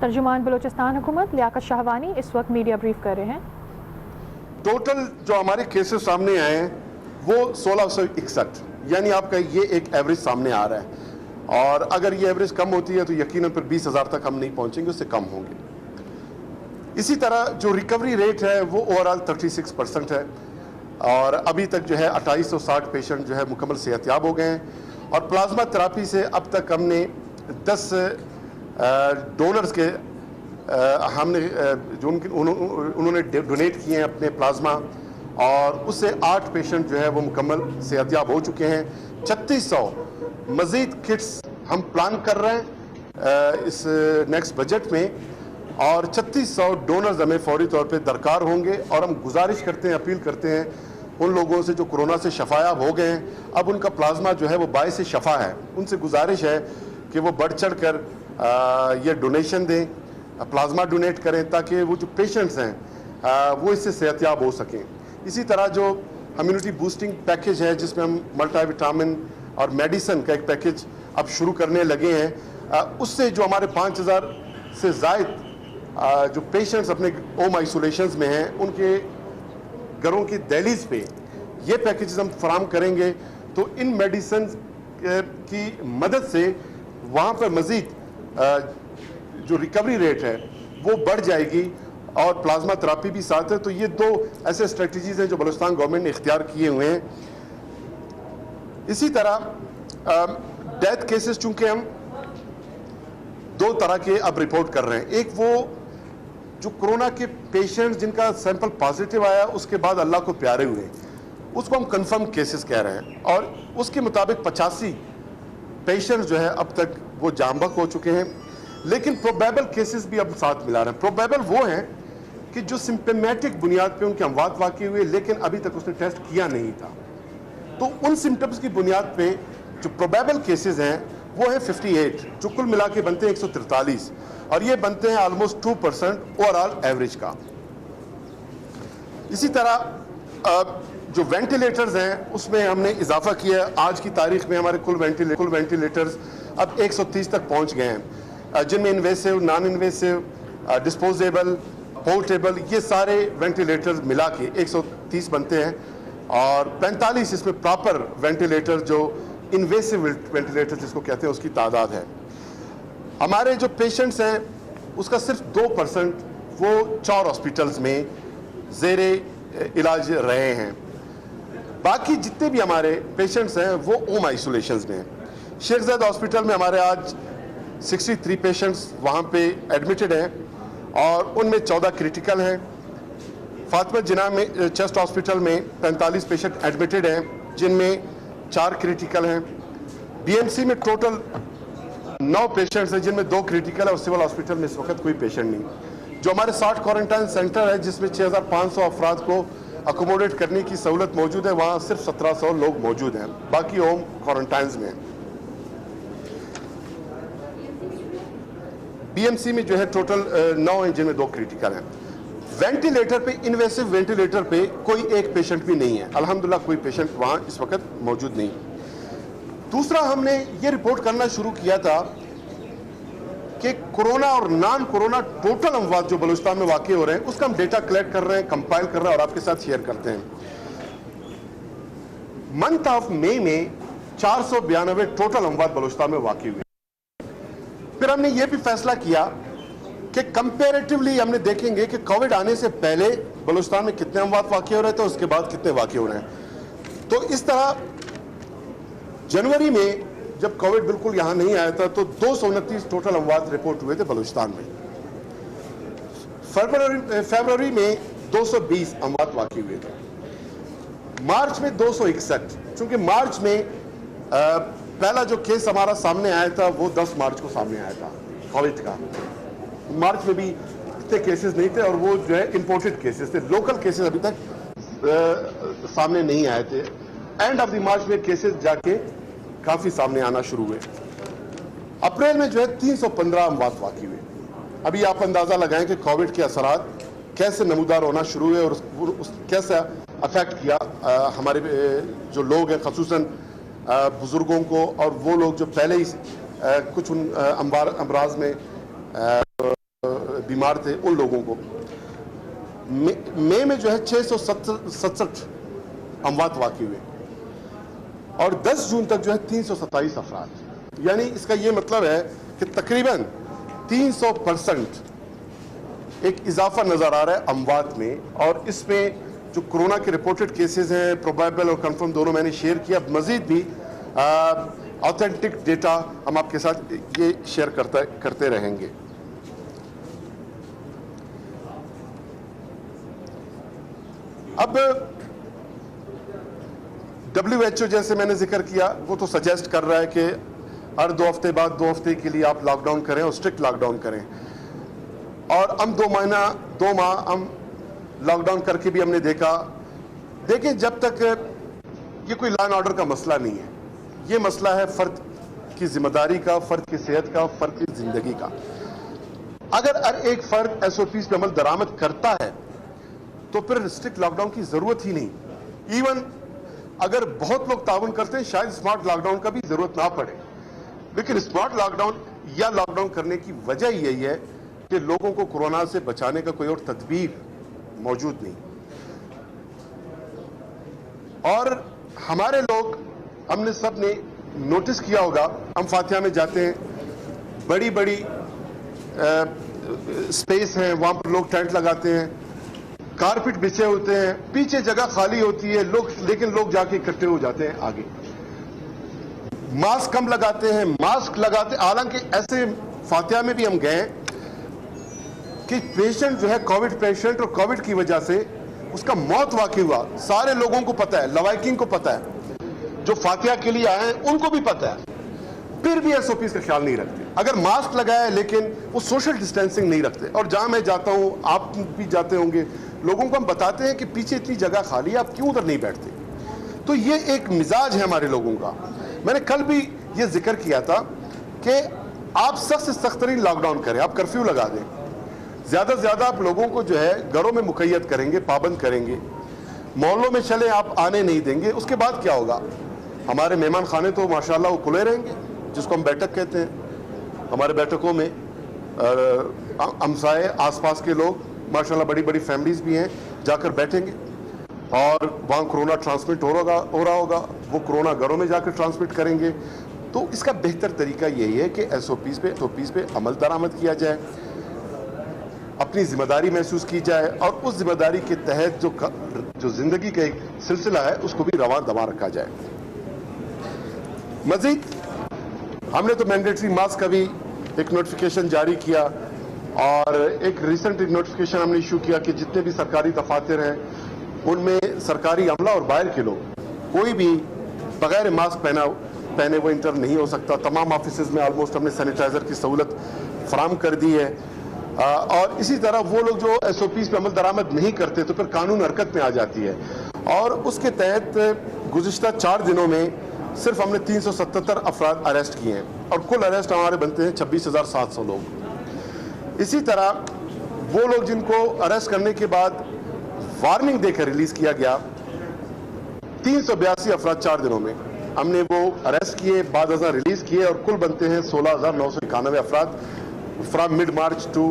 ترجمان بلوچستان حکومت لیاقت شاہوانی اس وقت میڈیا بریف کر رہے ہیں۔ ٹوٹل جو ہمارے کیسز سامنے آئے ہیں وہ 1661، یعنی آپ کا یہ ایک ایوریج سامنے آ رہا ہے، اور اگر یہ ایوریج کم ہوتی ہے تو یقیناً پھر 20,000 تک ہم نہیں پہنچیں گے، اس سے کم ہوں گے۔ اسی طرح جو ریکوری ریٹ ہے وہ اوورآل 36% ہے، اور ابھی تک جو ہے 2860 پیشنٹ جو ہے مکمل صحت یاب ہو گئے ہیں، اور پلازما تھراپی سے اب تک ہم نے 10 ڈونرز کے ہم نے جو انہوں نے ڈونیٹ کیے ہیں اپنے پلازما، اور اس سے 8 پیشنٹ جو ہے وہ مکمل صحت یاب ہو چکے ہیں۔ 3600 مزید کٹس ہم پلان کر رہے ہیں اس نیکسٹ بجٹ میں، اور 3600 ڈونرز ہمیں فوری طور پہ درکار ہوں گے، اور ہم گزارش کرتے ہیں، اپیل کرتے ہیں ان لوگوں سے جو کورونا سے شفا یاب ہو گئے ہیں، اب ان کا پلازما جو ہے وہ باعث شفا ہے، ان سے گزارش ہے کہ وہ بڑھ چڑھ کر یہ ڈونیشن دیں، پلازما ڈونیٹ کریں، تاکہ وہ جو پیشنٹس ہیں وہ اس سے صحت یاب ہو سکیں۔ اسی طرح جو امیونٹی بوسٹنگ پیکیج ہے، جس میں ہم ملٹی وٹامن اور میڈیسن کا ایک پیکیج اب شروع کرنے لگے ہیں، اس سے جو ہمارے 5000 سے زائد جو پیشنٹس اپنے ہوم آئسولیشنز میں ہیں، ان کے گھروں کی دہلیز پہ یہ پیکیجز ہم فراہم کریں گے، تو ان میڈیسنز کی مدد سے وہاں پر مزید جو ریکوری ریٹ ہے وہ بڑھ جائے گی، اور پلازما تھراپی بھی ساتھ ہے۔ تو یہ 2 ایسے اسٹریٹجیز ہیں جو بلوچستان گورنمنٹ نے اختیار کیے ہوئے ہیں۔ اسی طرح ڈیتھ کیسز چونکہ ہم 2 طرح کے اب رپورٹ کر رہے ہیں، ایک وہ جو کورونا کے پیشنٹس جن کا سیمپل پازیٹیو آیا اس کے بعد اللہ کو پیارے ہوئے، اس کو ہم کنفرم کیسز کہہ رہے ہیں، اور اس کے مطابق 85 پیشنٹس جو ہے اب تک وہ جاں بحق ہو چکے ہیں، لیکن پروبیبل کیسز بھی اب ساتھ ملا رہے ہیں۔ پروبیبل وہ ہیں کہ جو سمپٹمیٹک بنیاد پہ ان کے اموات واقع ہوئے، لیکن ابھی تک اس نے ٹیسٹ کیا نہیں تھا، تو ان سمپٹمز کی بنیاد پہ جو پروبیبل کیسز ہیں وہ ہیں 58، جو کل ملا کے بنتے ہیں 143، اور یہ بنتے ہیں آلموسٹ 2% اوورآل ایوریج کا۔ اسی طرح جو وینٹیلیٹرز ہیں اس میں ہم نے اضافہ کیا ہے، آج کی تاریخ میں ہمارے کل وینٹیلیٹرز اب 130 تک پہنچ گئے ہیں، جن میں invasive, non invasive, disposable, portable, یہ سارے وینٹیلیٹرز ملا کے 130 بنتے ہیں، اور 45 اس میں پراپر وینٹیلیٹر جو انویسو وینٹیلیٹر جس کو کہتے ہیں اس کی تعداد ہے۔ ہمارے جو پیشنٹس ہیں اس کا صرف 2% وہ 4 ہاسپٹلز میں زیر علاج رہے ہیں، باقی جتنے بھی ہمارے پیشنٹس ہیں وہ ہوم آئسولیشنز میں ہیں۔ شیخ زاید ہاسپٹل میں ہمارے آج 63 پیشنٹس وہاں پہ ایڈمٹڈ ہیں، اور ان میں 14 کریٹیکل ہیں۔ فاطمہ جناح میں چیسٹ ہاسپٹل میں 45 پیشنٹ ایڈمٹڈ ہیں، جن میں 4 کریٹیکل ہیں۔ بی ایم سی میں ٹوٹل 9 پیشنٹس ہیں، جن میں 2 کریٹیکل ہے، اور سول ہاسپٹل میں اس وقت کوئی پیشنٹ نہیں۔ جو ہمارے 60 کوارنٹائن سینٹر ہے جس میں 6500 افراد کو اکوموڈیٹ کرنے کی سہولت موجود ہے، وہاں صرف 1700 لوگ موجود ہیں، باقی ہوم کوارنٹائنز میں۔ بی ایم سی میں جو ہے ٹوٹل 9 ہیں، جن میں 2 کریٹیکل ہیں۔ وینٹیلیٹر پہ، انویسو وینٹیلیٹر پہ کوئی ایک پیشنٹ بھی نہیں ہے، الحمدللہ کوئی پیشنٹ وہاں اس وقت موجود نہیں۔ دوسرا، ہم نے یہ رپورٹ کرنا شروع کیا تھا کہ کورونا اور نان کورونا ٹوٹل اموات جو بلوچستان میں واقع ہو رہے ہیں اس کا ہم ڈیٹا کلیکٹ کر رہے ہیں، کمپائل کر رہے ہیں، اور آپ کے ساتھ شیئر کرتے ہیں۔ منتھ آف مئی میں 492 ٹوٹل اموات بلوچستان میں واقع ہوئے۔ پھر ہم نے یہ بھی فیصلہ کیا کہ کمپیریٹیولی ہم نے دیکھیں گے کہ کووڈ آنے سے پہلے بلوچستان میں کتنے اموات واقع ہو رہے تھے، اس کے بعد کتنے واقع ہو رہے ہیں۔ تو اس طرح جنوری میں جب کووڈ بالکل یہاں نہیں آیا تھا تو 229 ٹوٹل اموات رپورٹ ہوئے تھے بلوچستان میں۔ فیبروری میں 220 اموات واقع ہوئے تھے۔ مارچ میں 261، چونکہ مارچ میں پہلا جو کیس ہمارا سامنے آیا تھا وہ 10 مارچ کو سامنے آیا تھا کووڈ کا۔ مارچ میں بھی اتنے کیسز نہیں تھے، اور وہ جو ہے امپورٹڈ کیسز تھے، لوکل کیسز ابھی تک سامنے نہیں آئے تھے۔ اینڈ آف دی مارچ میں کیسز جا کے کافی سامنے آنا شروع ہوئے۔ اپریل میں جو ہے 315 اموات واقع ہوئے۔ ابھی آپ اندازہ لگائیں کہ کووڈ کے اثرات کیسے نمودار ہونا شروع ہوئے، اور کیسے افیکٹ کیا ہمارے جو لوگ ہیں، خصوصاً بزرگوں کو، اور وہ لوگ جو پہلے ہی کچھ ان امراض میں बीमार थे उन लोगों को मई में जो है 667 अमवात वाक़ई हुए और 10 जून तक जो है 327 अफराद। यानी इसका ये मतलब है कि तकरीबन 300% एक इजाफा नज़र आ रहा है अमवात में। और इसमें जो कोरोना के रिपोर्टेड केसेस हैं, प्रोबेबल और कंफर्म दोनों मैंने शेयर किया। मज़ीद भी ऑथेंटिक डेटा हम आपके साथ ये शेयर करते रहेंगे। अब WHO जैसे मैंने जिक्र किया, वो तो सजेस्ट कर रहा है कि हर 2 हफ्ते बाद 2 हफ्ते के लिए आप लॉकडाउन करें और स्ट्रिक्ट लॉकडाउन करें। और हम 2 माह हम लॉकडाउन करके भी हमने देखा। देखिए, जब तक ये कोई लॉ एंड ऑर्डर का मसला नहीं है, ये मसला है फर्द की जिम्मेदारी का, फर्द की सेहत का, फर्द की जिंदगी का। अगर हर एक फर्द SOPs पे अमल दरामद करता है तो फिर स्ट्रिक्ट लॉकडाउन की जरूरत ही नहीं। इवन अगर बहुत लोग ताउन करते हैं, शायद स्मार्ट लॉकडाउन का भी जरूरत ना पड़े। लेकिन स्मार्ट लॉकडाउन या लॉकडाउन करने की वजह यही है कि लोगों को कोरोना से बचाने का कोई और तदबीर मौजूद नहीं। और हमारे लोग, हमने सब ने नोटिस किया होगा, हम फातिहा में जाते हैं, बड़ी बड़ी स्पेस हैं, वहां पर लोग टेंट लगाते हैं, कारपेट बिछे होते हैं, पीछे जगह खाली होती है, लेकिन लोग जाके इकट्ठे हो जाते हैं आगे। मास्क कम लगाते हैं, मास्क लगाते, हालांकि ऐसे फातिहा में भी हम गए कि पेशेंट जो है कोविड पेशेंट, और कोविड की वजह से उसका मौत वाकई हुआ। सारे लोगों को पता है, लवाकिन को पता है, जो फातिहा के लिए आए हैं उनको भी पता है, फिर भी SOPs का ख्याल नहीं रखते। अगर मास्क लगाया लेकिन वो सोशल डिस्टेंसिंग नहीं रखते। और जहां मैं जाता हूं, आप भी जाते होंगे, लोगों को हम बताते हैं कि पीछे इतनी जगह खाली है, आप क्यों उधर नहीं बैठते। तो ये एक मिजाज है हमारे लोगों का। मैंने कल भी ये जिक्र किया था कि आप सख्त से सख्त तरीन लॉकडाउन करें, आप कर्फ्यू लगा दें, ज्यादा से ज्यादा आप लोगों को जो है घरों में मुकैयद करेंगे, पाबंद करेंगे, मोहल्लों में चले आप आने नहीं देंगे। उसके बाद क्या होगा? हमारे मेहमान खाने तो माशाल्लाह वो खुले रहेंगे, जिसको हम बैठक कहते हैं। हमारे बैठकों में हमसाए आसपास के लोग, माशाल्लाह बड़ी बड़ी फैमिलीज भी हैं, जाकर बैठेंगे और वहाँ कोरोना ट्रांसमिट हो रहा होगा, वो कोरोना घरों में जाकर ट्रांसमिट करेंगे। तो इसका बेहतर तरीका यही है कि SOPs पे अमल दरामद किया जाए, अपनी जिम्मेदारी महसूस की जाए, और उस जिम्मेदारी के तहत जो जिंदगी का एक सिलसिला है उसको भी रवां दवा रखा जाए। मजीद हमने तो मैंडेटरी मास्क का भी एक नोटिफिकेशन जारी किया, और एक रिसेंट नोटिफिकेशन हमने इशू किया कि जितने भी सरकारी दफातर हैं उनमें सरकारी अमला और बाहर के लोग कोई भी बगैर मास्क पहने वो इंटर नहीं हो सकता। तमाम ऑफिसेज में ऑलमोस्ट हमने सैनिटाइजर की सहूलत फराम कर दी है। और इसी तरह वो लोग जो SOPs पे अमल दरामद नहीं करते तो फिर कानून हरकत में आ जाती है। और उसके तहत गुज़िश्ता 4 दिनों में सिर्फ हमने 377 अफराद अरेस्ट किए हैं, और कुल अरेस्ट हमारे बनते हैं 26,700 लोग। इसी तरह वो लोग जिनको अरेस्ट करने के बाद वार्निंग देकर रिलीज किया गया, 382 अफराद 4 दिनों में हमने वो अरेस्ट किए, बाद रिलीज किए, और कुल बनते हैं 16,991 अफराद from mid March two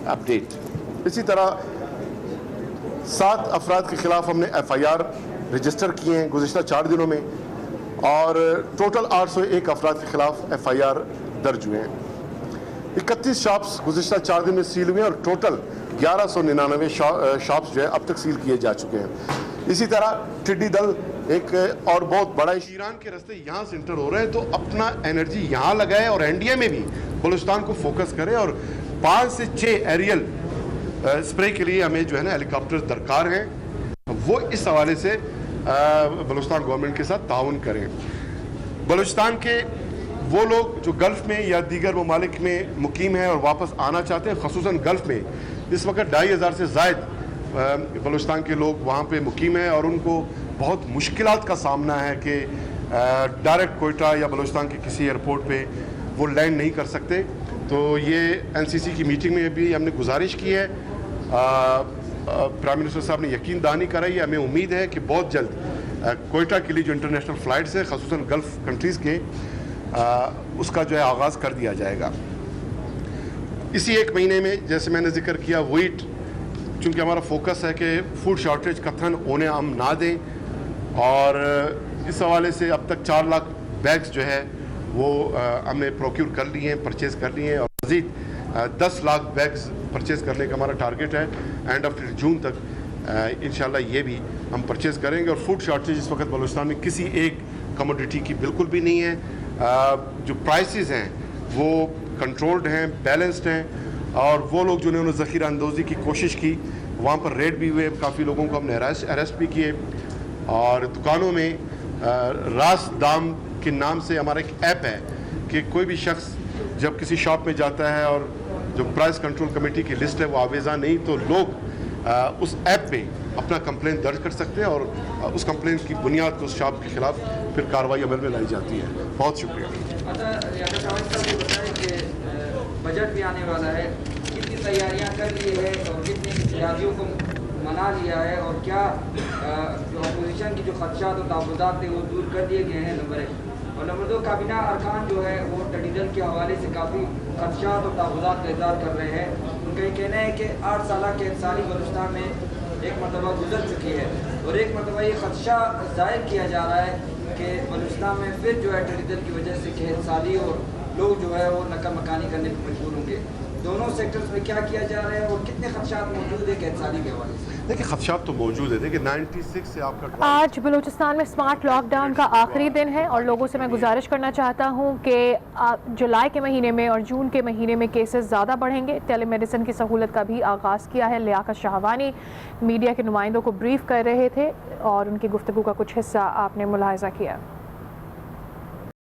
update. इसी तरह 7 अफराद के खिलाफ हमने FIR रजिस्टर किए हैं गुज़िश्ता 4 दिनों में, और टोटल 801 अफराद के खिलाफ FIR दर्ज हुए हैं। 31 शॉप्स गुज़िश्ता 4 दिन में सील हुए हैं, और टोटल 1199 शॉप्स जो है अब तक सील किए जा चुके हैं। इसी तरह टिड्डी दल एक और बहुत बड़ा ईरान के रास्ते यहाँ से इंटर हो रहे हैं, तो अपना एनर्जी यहाँ लगाए और NDA में भी बलूचिस्तान को फोकस करें, और 5 से 6 एरियल स्प्रे के लिए हमें जो है ना हेलीकॉप्टर दरकार हैं। वो इस हवाले से बलूचिस्तान गवर्नमेंट के साथ ताउन करें। बलूचिस्तान के वो लोग जो गल्फ़ में या दीगर ममालिक में मुकीम हैं और वापस आना चाहते हैं, ख़ुसूसन गल्फ़ में इस वक्त 2,500 से ज़ायद बलूचिस्तान के लोग वहाँ पे मुकीम हैं, और उनको बहुत मुश्किलात का सामना है कि डायरेक्ट कोयटा या बलूचिस्तान के किसी एयरपोर्ट पे वो लैंड नहीं कर सकते। तो ये NCC की मीटिंग में भी हमने गुजारिश की है, प्राइम मिनिस्टर साहब ने यकीन दहानी कराई है। हमें उम्मीद है कि बहुत जल्द कोयटा के लिए जो इंटरनेशनल फ़्लाइट्स है ख़ुसूसन गल्फ़ कंट्रीज़ के, उसका जो है आगाज़ कर दिया जाएगा। इसी एक महीने में जैसे मैंने जिक्र किया व्हीट, चूँकि हमारा फोकस है कि फूड शॉर्टेज कथन होने हम ना दें, और इस हवाले से अब तक 4 लाख बैग्स जो है वो हमने प्रोक्यूर कर लिए हैं, परचेज़ कर लिए हैं, और मज़ीद 10 लाख बैग्स परचेज़ करने का हमारा टारगेट है एंड ऑफ जून तक। इंशाल्लाह ये भी हम परचेज़ करेंगे। और फूड शॉर्टेज इस वक्त बलूचिस्तान में किसी एक कमोडिटी की बिल्कुल भी नहीं है। जो प्राइसेस हैं वो कंट्रोल्ड हैं, बैलेंस्ड हैं, और वो लोग जिन्होंने ज़ख़ीरा अंदोज़ी की कोशिश की वहाँ पर रेड भी हुए, काफ़ी लोगों को हमने अरेस्ट भी किए। और दुकानों में रास दाम के नाम से हमारा एक ऐप है कि कोई भी शख्स जब किसी शॉप में जाता है और जो प्राइस कंट्रोल कमेटी की लिस्ट है वो आवेज़ा नहीं, तो लोग उस ऐप में अपना कंप्लेंट दर्ज कर सकते हैं, और उस कंप्लेंट की बुनियाद पर उस शॉप के खिलाफ फिर कार्रवाई अमल में लाई जाती है। बहुत शुक्रिया। बजट भी आने वाला है, कितनी तैयारियां कर ली है और कितने इख्तियारियों को मना लिया है, और क्या जो अपोजिशन की जो खदशात और ताबुदात थे वो दूर कर दिए गए हैं, नंबर 1। और नंबर 2, काबीना अरकान जो है वो टेलीविजन के हवाले से काफ़ी खदशात और ताबुदात का इज़हार कर रहे हैं। उनका ये कहना है कि 8 साल के इंसानी बलूचिस्तान में एक मरतबा गुजर चुकी है, और एक मरतबा ये खदशा ज़ाहिर किया जा रहा है कि बलूचिस्तान में फिर जो है टेलीविजन की वजह से कि इंसानी और लोग जो है वो नकल मकानी करने पर मजबूर होंगे। दोनों सेक्टर्स में क्या किया जा रहा है और कितने खदशात मौजूद है कैदसाली के हवाले से? देखिए खदशात तो मौजूद है। देखिए 96 से आपका आज बलूचिस्तान में स्मार्ट लॉकडाउन का आखिरी दिन है, और लोगों से मैं गुजारिश करना चाहता हूं कि जुलाई के महीने में और जून के महीने में केसेस ज़्यादा बढ़ेंगे। टेलीमेडिसिन की सहूलत का भी आगाज़ किया है। लियाकत शाहवानी मीडिया के नुमाइंदों को ब्रीफ कर रहे थे और उनकी गुफ्तगू का कुछ हिस्सा आपने मुलाहिजा किया।